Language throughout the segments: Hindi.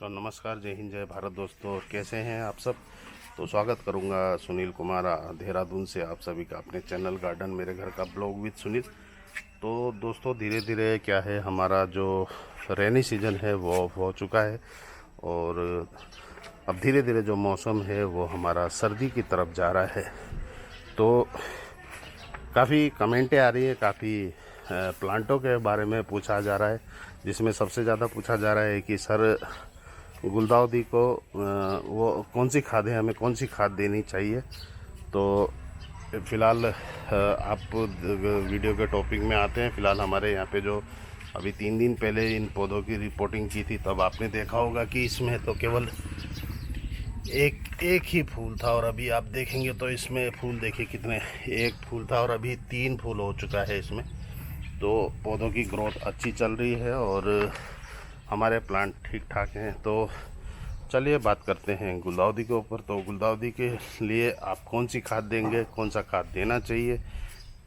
तो नमस्कार, जय हिंद, जय भारत दोस्तों। कैसे हैं आप सब। तो स्वागत करूंगा सुनील कुमार देहरादून से आप सभी का अपने चैनल गार्डन मेरे घर का ब्लॉग विद सुनील। तो दोस्तों, धीरे धीरे क्या है, हमारा जो रेनी सीजन है वो हो चुका है और अब धीरे धीरे जो मौसम है वो हमारा सर्दी की तरफ जा रहा है। तो काफ़ी कमेंटें आ रही है, काफ़ी प्लांटों के बारे में पूछा जा रहा है, जिसमें सबसे ज़्यादा पूछा जा रहा है कि सर गुलदाउदी को वो कौन सी खादें, हमें कौन सी खाद देनी चाहिए। तो फ़िलहाल आप वीडियो के टॉपिक में आते हैं। फ़िलहाल हमारे यहाँ पे जो अभी 3 दिन पहले इन पौधों की रिपोर्टिंग की थी, तब आपने देखा होगा कि इसमें तो केवल एक ही फूल था और अभी आप देखेंगे तो इसमें फूल देखिए कितने, एक फूल था और अभी 3 फूल हो चुका है इसमें। तो पौधों की ग्रोथ अच्छी चल रही है और हमारे प्लांट ठीक ठाक हैं। तो चलिए बात करते हैं गुलदाउदी के ऊपर। तो गुलदाउदी के लिए आप कौन सी खाद देंगे, कौन सा खाद देना चाहिए।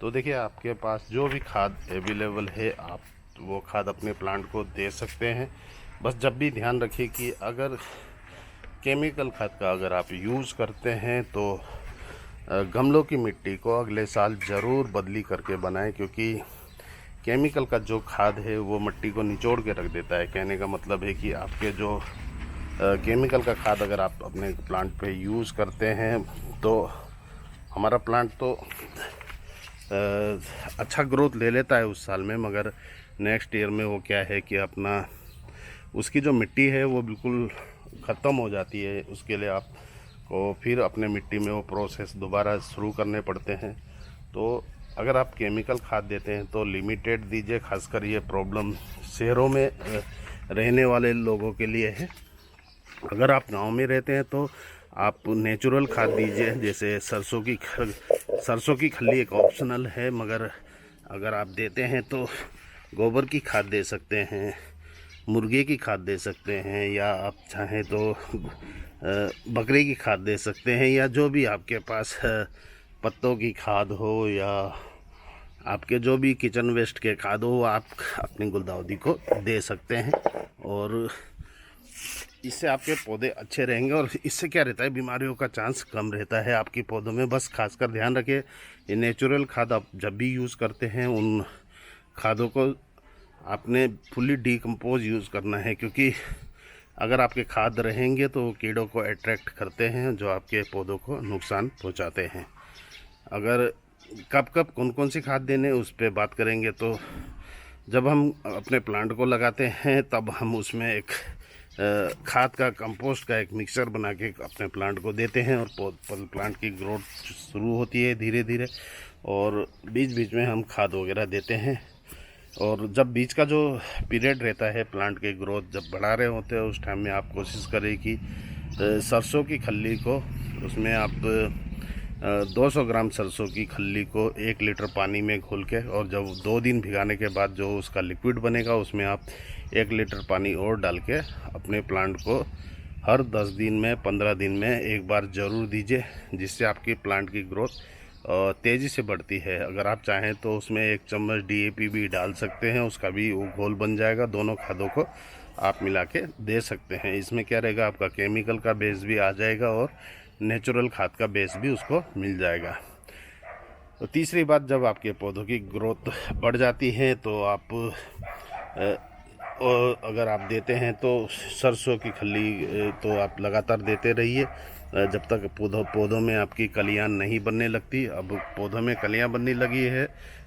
तो देखिए, आपके पास जो भी खाद अवेलेबल है आप वो खाद अपने प्लांट को दे सकते हैं। बस जब भी ध्यान रखिए कि अगर केमिकल खाद का अगर आप यूज़ करते हैं तो गमलों की मिट्टी को अगले साल ज़रूर बदली करके बनाएं, क्योंकि केमिकल का जो खाद है वो मिट्टी को निचोड़ के रख देता है। कहने का मतलब है कि आपके जो केमिकल का खाद अगर आप अपने प्लांट पे यूज़ करते हैं तो हमारा प्लांट तो अच्छा ग्रोथ ले लेता है उस साल में, मगर नेक्स्ट ईयर में वो क्या है कि अपना उसकी जो मिट्टी है वो बिल्कुल ख़त्म हो जाती है। उसके लिए आपको फिर अपने मिट्टी में वो प्रोसेस दोबारा शुरू करने पड़ते हैं। तो अगर आप केमिकल खाद देते हैं तो लिमिटेड दीजिए, खासकर ये प्रॉब्लम शहरों में रहने वाले लोगों के लिए है। अगर आप गांव में रहते हैं तो आप नेचुरल खाद दीजिए, जैसे सरसों की खल्ली एक ऑप्शनल है, मगर अगर आप देते हैं तो गोबर की खाद दे सकते हैं, मुर्गे की खाद दे सकते हैं, या आप चाहें तो बकरे की खाद दे सकते हैं, या जो भी आपके पास पत्तों की खाद हो या आपके जो भी किचन वेस्ट के खाद हो वो आप अपनी गुलदाउदी को दे सकते हैं। और इससे आपके पौधे अच्छे रहेंगे और इससे क्या रहता है, बीमारियों का चांस कम रहता है आपके पौधों में। बस खासकर ध्यान रखें, ये नेचुरल खाद आप जब भी यूज़ करते हैं उन खादों को आपने फुली डीकम्पोज यूज़ करना है, क्योंकि अगर आपके खाद रहेंगे तो कीड़ों को अट्रैक्ट करते हैं जो आपके पौधों को नुकसान पहुंचाते हैं। अगर कब कब कौन कौन सी खाद देने उस पर बात करेंगे, तो जब हम अपने प्लांट को लगाते हैं तब हम उसमें एक खाद का, कंपोस्ट का एक मिक्सचर बना के अपने प्लांट को देते हैं और प्लांट की ग्रोथ शुरू होती है धीरे धीरे, और बीच बीच में हम खाद वगैरह देते हैं। और जब बीच का जो पीरियड रहता है प्लांट के ग्रोथ जब बढ़ा रहे होते हैं उस टाइम में आप कोशिश करें कि सरसों की खल्ली को, उसमें आप 200 ग्राम सरसों की खल्ली को 1 लीटर पानी में घोल के, और जब 2 दिन भिगाने के बाद जो उसका लिक्विड बनेगा उसमें आप 1 लीटर पानी और डाल के अपने प्लांट को हर 10 दिन में 15 दिन में एक बार ज़रूर दीजिए, जिससे आपकी प्लांट की ग्रोथ तेज़ी से बढ़ती है। अगर आप चाहें तो उसमें 1 चम्मच DAP भी डाल सकते हैं, उसका भी वो घोल बन जाएगा। दोनों खादों को आप मिला के दे सकते हैं। इसमें क्या रहेगा, आपका केमिकल का बेस भी आ जाएगा और नेचुरल खाद का बेस भी उसको मिल जाएगा। तो तीसरी बात, जब आपके पौधों की ग्रोथ बढ़ जाती है तो आप और अगर आप देते हैं तो सरसों की खल्ली तो आप लगातार देते रहिए जब तक पौधों में आपकी कलियां नहीं बनने लगती। अब पौधों में कलियां बनने लगी है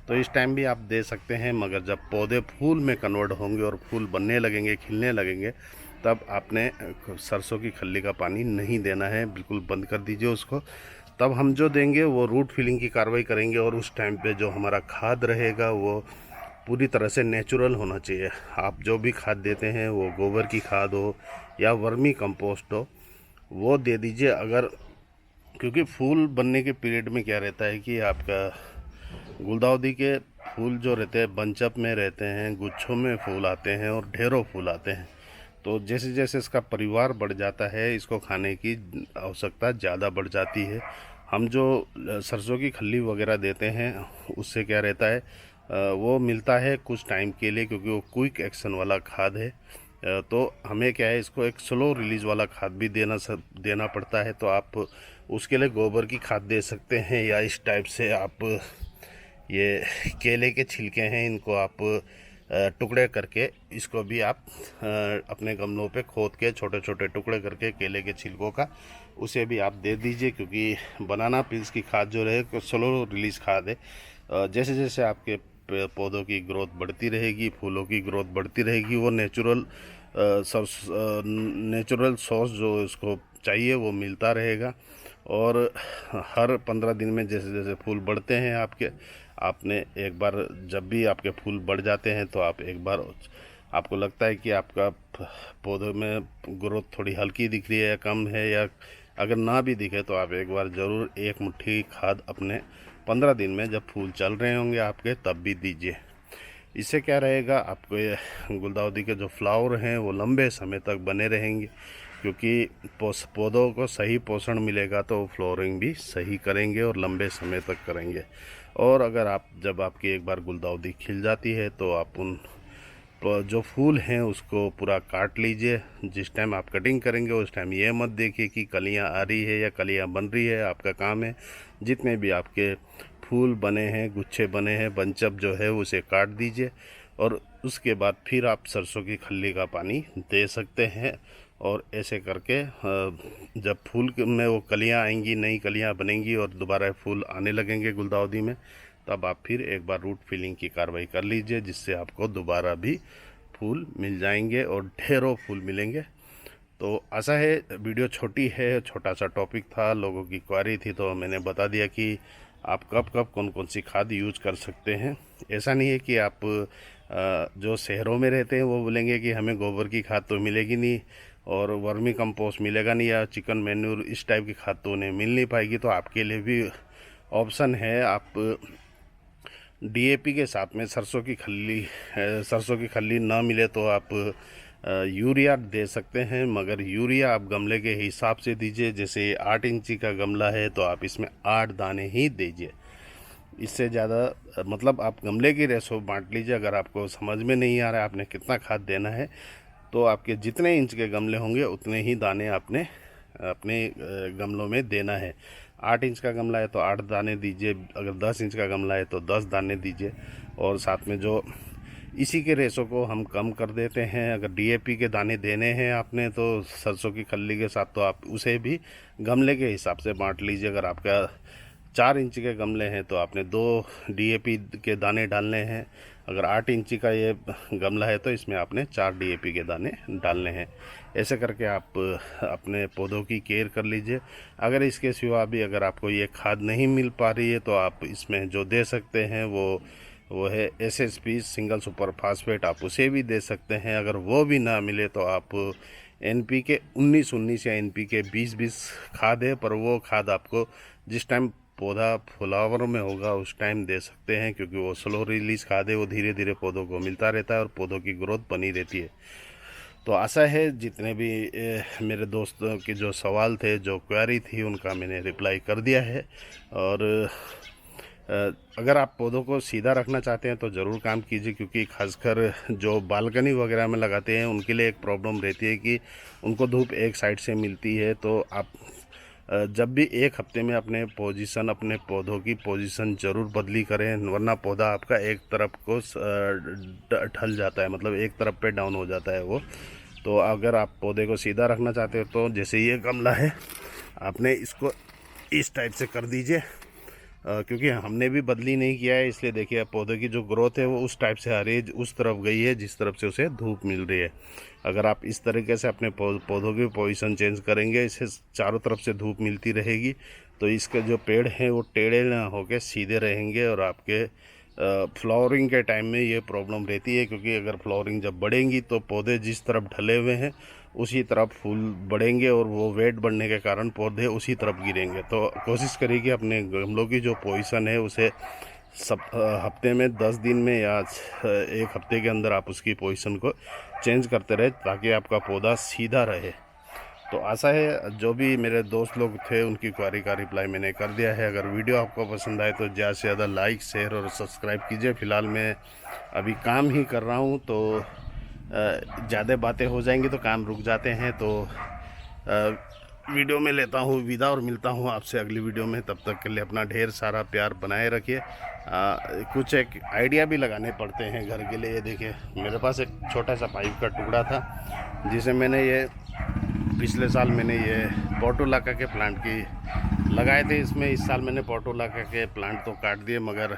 तो इस टाइम भी आप दे सकते हैं, मगर जब पौधे फूल में कन्वर्ट होंगे और फूल बनने लगेंगे, खिलने लगेंगे, तब आपने सरसों की खल्ली का पानी नहीं देना है, बिल्कुल बंद कर दीजिए उसको। तब हम जो देंगे वो रूट फिलिंग की कार्रवाई करेंगे और उस टाइम पे जो हमारा खाद रहेगा वो पूरी तरह से नेचुरल होना चाहिए। आप जो भी खाद देते हैं वो गोबर की खाद हो या वर्मी कंपोस्ट हो वो दे दीजिए। अगर क्योंकि फूल बनने के पीरियड में क्या रहता है कि आपका गुलदाउदी के फूल जो रहते हैं बंचअप में रहते हैं, गुच्छों में फूल आते हैं और ढेरों फूल आते हैं। तो जैसे जैसे इसका परिवार बढ़ जाता है इसको खाने की आवश्यकता ज़्यादा बढ़ जाती है। हम जो सरसों की खल्ली वगैरह देते हैं उससे क्या रहता है, वो मिलता है कुछ टाइम के लिए, क्योंकि वो क्विक एक्शन वाला खाद है। तो हमें क्या है, इसको एक स्लो रिलीज़ वाला खाद भी देना पड़ता है। तो आप उसके लिए गोबर की खाद दे सकते हैं, या इस टाइप से आप ये केले के छिलके हैं, इनको आप टुकड़े करके इसको भी आप अपने गमलों पे खोद के छोटे छोटे टुकड़े करके केले के छिलकों का उसे भी आप दे दीजिए। क्योंकि बनाना पील्स की खाद जो है स्लो रिलीज़ खाद है। जैसे जैसे आपके पौधों की ग्रोथ बढ़ती रहेगी, फूलों की ग्रोथ बढ़ती रहेगी, वो नेचुरल सोर्स जो इसको चाहिए वो मिलता रहेगा। और हर 15 दिन में जैसे जैसे फूल बढ़ते हैं आपने एक बार, जब भी आपके फूल बढ़ जाते हैं तो आप एक बार, आपको लगता है कि आपका पौधों में ग्रोथ थोड़ी हल्की दिख रही है या कम है, या अगर ना भी दिखे तो आप एक बार ज़रूर एक मुट्ठी खाद अपने 15 दिन में जब फूल चल रहे होंगे आपके तब भी दीजिए। इससे क्या रहेगा, आपको ये गुलदाउदी के जो फ्लावर हैं वो लंबे समय तक बने रहेंगे। क्योंकि पौधों को सही पोषण मिलेगा तो वो फ्लोरिंग भी सही करेंगे और लंबे समय तक करेंगे। और अगर जब आपकी एक बार गुलदाउदी खिल जाती है तो आप उन जो फूल हैं उसको पूरा काट लीजिए। जिस टाइम आप कटिंग करेंगे उस टाइम ये मत देखिए कि कलियां आ रही है या कलियां बन रही है। आपका काम है जितने भी आपके फूल बने हैं, गुच्छे बने हैं, बंचअप जो है उसे काट दीजिए। और उसके बाद फिर आप सरसों की खल्ली का पानी दे सकते हैं। और ऐसे करके जब फूल में वो कलियां आएंगी, नई कलियां बनेंगी और दोबारा फूल आने लगेंगे गुलदाउदी में, तब आप फिर एक बार रूट फिलिंग की कार्रवाई कर लीजिए, जिससे आपको दोबारा भी फूल मिल जाएंगे और ढेरों फूल मिलेंगे। तो आशा है वीडियो छोटी है, छोटा सा टॉपिक था, लोगों की क्वारी थी तो मैंने बता दिया कि आप कब कब कौन कौन सी खाद यूज कर सकते हैं। ऐसा नहीं है कि आप जो शहरों में रहते हैं वो बोलेंगे कि हमें गोबर की खाद तो मिलेगी नहीं और वर्मी कंपोस्ट मिलेगा नहीं, या चिकन मैन्यूर इस टाइप की खाद तो उन्हें मिल नहीं पाएगी। तो आपके लिए भी ऑप्शन है, आप डीएपी के साथ में सरसों की खल्ली ना मिले तो आप यूरिया दे सकते हैं। मगर यूरिया आप गमले के हिसाब से दीजिए। जैसे 8 इंची का गमला है तो आप इसमें 8 दाने ही दीजिए। इससे ज़्यादा मतलब आप गमले की रेशो बांट लीजिए। अगर आपको समझ में नहीं आ रहा है आपने कितना खाद देना है, तो आपके जितने इंच के गमले होंगे उतने ही दाने आपने अपने गमलों में देना है। 8 इंच का गमला है तो 8 दाने दीजिए, अगर 10 इंच का गमला है तो 10 दाने दीजिए। और साथ में जो इसी के रेशो को हम कम कर देते हैं, अगर डीएपी के दाने देने हैं आपने तो सरसों की खल्ली के साथ, तो आप उसे भी गमले के हिसाब से बांट लीजिए। अगर आपका 4 इंच के गमले हैं तो आपने 2 डीएपी के दाने डालने हैं। अगर 8 इंची का ये गमला है तो इसमें आपने 4 डीएपी के दाने डालने हैं। ऐसे करके आप अपने पौधों की केयर कर लीजिए। अगर इसके सिवा भी अगर आपको ये खाद नहीं मिल पा रही है तो आप इसमें जो दे सकते हैं वो है एसएसपी सिंगल सुपर फास्फेट, आप उसे भी दे सकते हैं। अगर वो भी ना मिले तो आप एनपीके 19-19 या एनपीके 20-20 खाद है, पर वो खाद आपको जिस टाइम पौधा फ्लावर में होगा उस टाइम दे सकते हैं, क्योंकि वो स्लो रिलीज खाद है, वो धीरे धीरे पौधों को मिलता रहता है और पौधों की ग्रोथ बनी रहती है। तो आशा है जितने भी मेरे दोस्तों के जो सवाल थे, जो क्वेरी थी, उनका मैंने रिप्लाई कर दिया है। और अगर आप पौधों को सीधा रखना चाहते हैं तो ज़रूर काम कीजिए, क्योंकि खासकर जो बालकनी वगैरह में लगाते हैं उनके लिए एक प्रॉब्लम रहती है कि उनको धूप एक साइड से मिलती है। तो आप जब भी एक हफ्ते में अपने पौधों की पोजीशन ज़रूर बदली करें, वरना पौधा आपका एक तरफ को ढल जाता है, मतलब एक तरफ पे डाउन हो जाता है वो। तो अगर आप पौधे को सीधा रखना चाहते हो तो जैसे ये गमला है आपने इसको इस टाइप से कर दीजिए, क्योंकि हमने भी बदली नहीं किया है, इसलिए देखिए पौधे की जो ग्रोथ है वो उस टाइप से हरेज उस तरफ गई है जिस तरफ से उसे धूप मिल रही है। अगर आप इस तरीके से अपने पौधों की पोजीशन चेंज करेंगे, इसे चारों तरफ से धूप मिलती रहेगी, तो इसके जो पेड़ हैं वो टेढ़े ना होकर सीधे रहेंगे। और आपके फ्लावरिंग के टाइम में ये प्रॉब्लम रहती है, क्योंकि अगर फ्लावरिंग जब बढ़ेंगी तो पौधे जिस तरफ ढले हुए हैं उसी तरफ फूल बढ़ेंगे और वो वेट बढ़ने के कारण पौधे उसी तरफ गिरेंगे। तो कोशिश करिए कि अपने गमलों की जो पोजीशन है उसे हफ्ते में 10 दिन में या एक हफ्ते के अंदर आप उसकी पोजीशन को चेंज करते रहे, ताकि आपका पौधा सीधा रहे। तो आशा है जो भी मेरे दोस्त लोग थे उनकी क्वेरी का रिप्लाई मैंने कर दिया है। अगर वीडियो आपको पसंद आए तो ज़्यादा से ज़्यादा लाइक, शेयर और सब्सक्राइब कीजिए। फ़िलहाल मैं अभी काम ही कर रहा हूँ, तो ज़्यादा बातें हो जाएंगी तो काम रुक जाते हैं। तो वीडियो में लेता हूँ विदा और मिलता हूँ आपसे अगली वीडियो में। तब तक के लिए अपना ढेर सारा प्यार बनाए रखिए। कुछ एक आइडिया भी लगाने पड़ते हैं घर के लिए। ये देखिए मेरे पास एक छोटा सा पाइप का टुकड़ा था जिसे मैंने ये पिछले साल मैंने ये पोर्टुलाका के प्लांट की लगाए थे इसमें। इस साल मैंने पोर्टुलाका के प्लांट तो काट दिए, मगर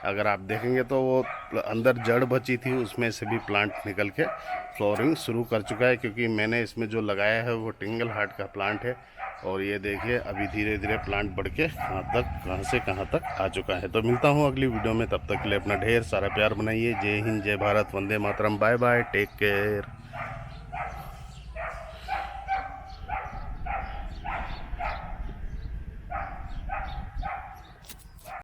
अगर आप देखेंगे तो वो अंदर जड़ बची थी उसमें से भी प्लांट निकल के फ्लोरिंग शुरू कर चुका है, क्योंकि मैंने इसमें जो लगाया है वो टिंगल हार्ट का प्लांट है। और ये देखिए अभी धीरे धीरे प्लांट बढ़ के कहाँ से कहाँ तक आ चुका है। तो मिलता हूँ अगली वीडियो में, तब तक के लिए अपना ढेर सारा प्यार बनाइए। जय हिंद, जय Bharat, Vande Mataram, bye bye, take care.